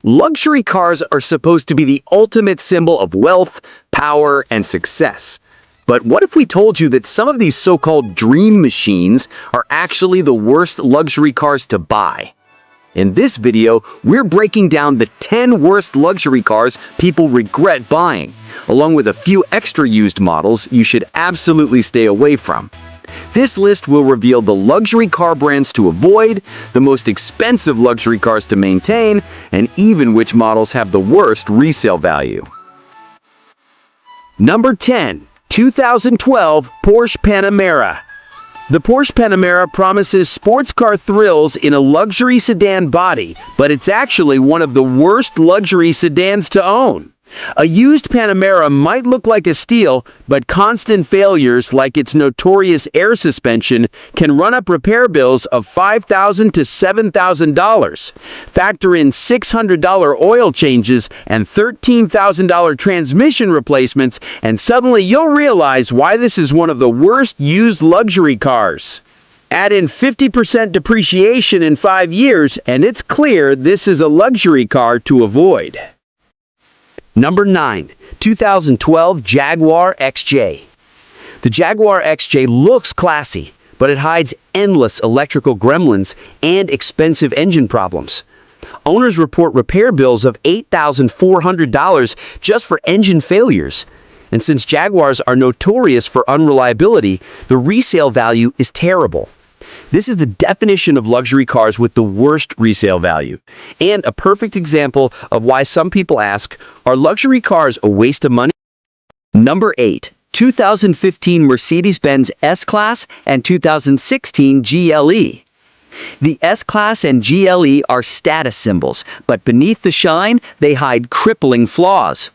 Luxury cars are supposed to be the ultimate symbol of wealth, power, and success. But what if we told you that some of these so-called dream machines are actually the worst luxury cars to buy? In this video, we're breaking down the 10 worst luxury cars people regret buying, along with a few extra used models you should absolutely stay away from. This list will reveal the luxury car brands to avoid, the most expensive luxury cars to maintain, and even which models have the worst resale value. Number 10. 2012 Porsche Panamera. The Porsche Panamera promises sports car thrills in a luxury sedan body, but it's actually one of the worst luxury sedans to own. A used Panamera might look like a steal, but constant failures like its notorious air suspension can run up repair bills of $5,000 to $7,000. Factor in $600 oil changes and $13,000 transmission replacements, and suddenly you'll realize why this is one of the worst used luxury cars. Add in 50% depreciation in 5 years, and it's clear this is a luxury car to avoid. Number 9. 2012 Jaguar XJ. The Jaguar XJ looks classy, but it hides endless electrical gremlins and expensive engine problems. Owners report repair bills of $8,400 just for engine failures. And since Jaguars are notorious for unreliability, the resale value is terrible. This is the definition of luxury cars with the worst resale value, and a perfect example of why some people ask, are luxury cars a waste of money? Number 8. 2015 Mercedes-Benz S-Class and 2016 GLE. The S-Class and GLE are status symbols, but beneath the shine, they hide crippling flaws.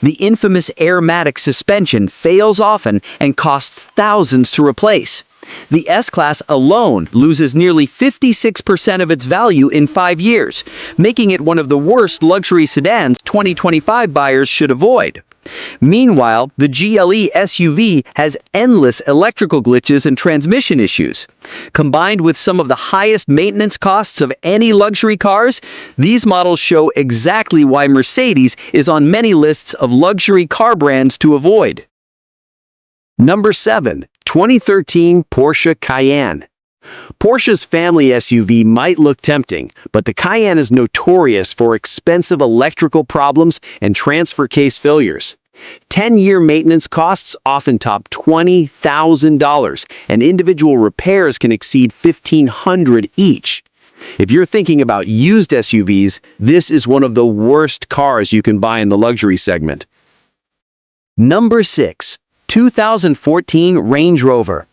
The infamous airmatic suspension fails often and costs thousands to replace. The S-Class alone loses nearly 56% of its value in 5 years, making it one of the worst luxury sedans 2025 buyers should avoid. Meanwhile, the GLE SUV has endless electrical glitches and transmission issues. Combined with some of the highest maintenance costs of any luxury cars, these models show exactly why Mercedes is on many lists of luxury car brands to avoid. Number 7. 2013 Porsche Cayenne. Porsche's family SUV might look tempting, but the Cayenne is notorious for expensive electrical problems and transfer case failures. 10-year maintenance costs often top $20,000, and individual repairs can exceed $1,500 each. If you're thinking about used SUVs, this is one of the worst cars you can buy in the luxury segment. Number 6. 2014 Range Rover.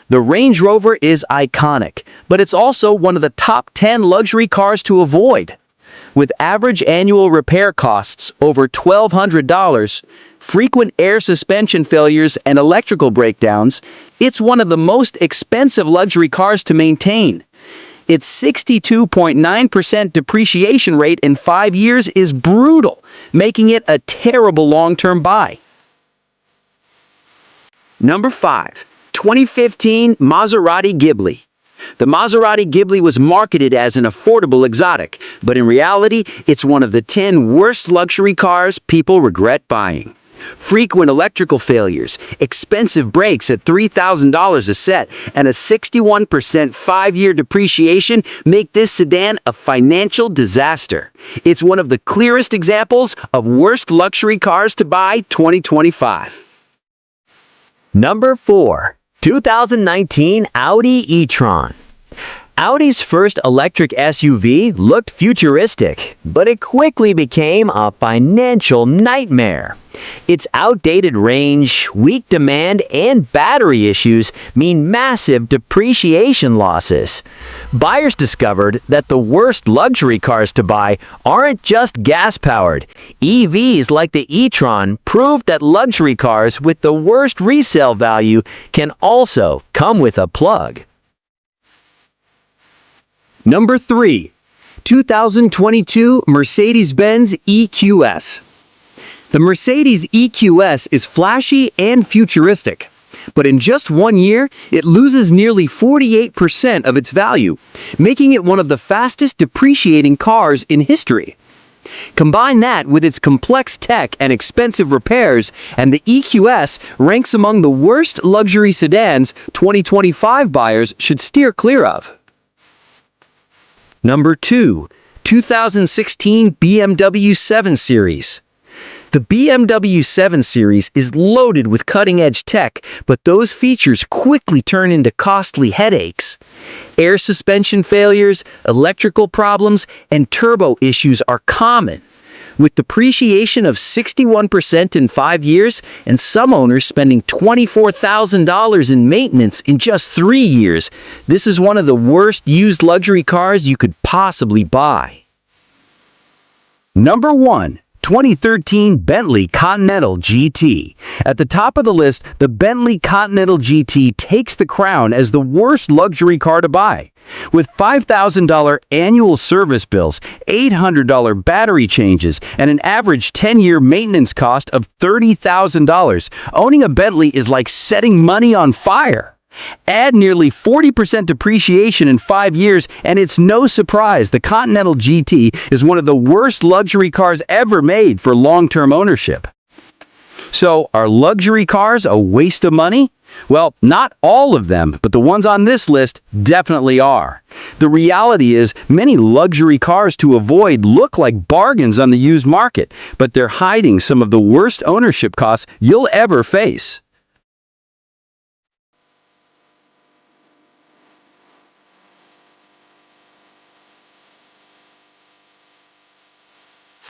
The Range Rover is iconic, but it's also one of the top 10 luxury cars to avoid. With average annual repair costs over $1,200, frequent air suspension failures, and electrical breakdowns, it's one of the most expensive luxury cars to maintain. Its 62.9% depreciation rate in 5 years is brutal, making it a terrible long-term buy. Number 5. 2015 Maserati Gibli. The Maserati Gibli was marketed as an affordable exotic, but in reality, it's one of the 10 worst luxury cars people regret buying. Frequent electrical failures, expensive brakes at $3,000 a set, and a 61% 5-year depreciation make this sedan a financial disaster. It's one of the clearest examples of worst luxury cars to buy 2025. Number 4. 2019 Audi e-tron. Audi's first electric SUV looked futuristic, but it quickly became a financial nightmare. Its outdated range, weak demand, and battery issues mean massive depreciation losses. Buyers discovered that the worst luxury cars to buy aren't just gas-powered. EVs like the e-tron proved that luxury cars with the worst resale value can also come with a plug. Number 3. 2022 Mercedes-Benz EQS. The Mercedes EQS is flashy and futuristic, but in just 1 year, it loses nearly 48% of its value, making it one of the fastest depreciating cars in history. Combine that with its complex tech and expensive repairs, and the EQS ranks among the worst luxury sedans 2025 buyers should steer clear of. Number 2. 2016 BMW 7 Series. The BMW 7 Series is loaded with cutting-edge tech, but those features quickly turn into costly headaches. Air suspension failures, electrical problems, and turbo issues are common. With depreciation of 61% in 5 years, and some owners spending $24,000 in maintenance in just 3 years, this is one of the worst used luxury cars you could possibly buy. Number 1. 2013 Bentley Continental GT. At the top of the list, the Bentley Continental GT takes the crown as the worst luxury car to buy. With $5,000 annual service bills, $800 battery changes, and an average 10-year maintenance cost of $30,000, owning a Bentley is like setting money on fire. Add nearly 40% depreciation in 5 years, and it's no surprise the Continental GT is one of the worst luxury cars ever made for long-term ownership. So, are luxury cars a waste of money? Well, not all of them, but the ones on this list definitely are. The reality is, many luxury cars to avoid look like bargains on the used market, but they're hiding some of the worst ownership costs you'll ever face.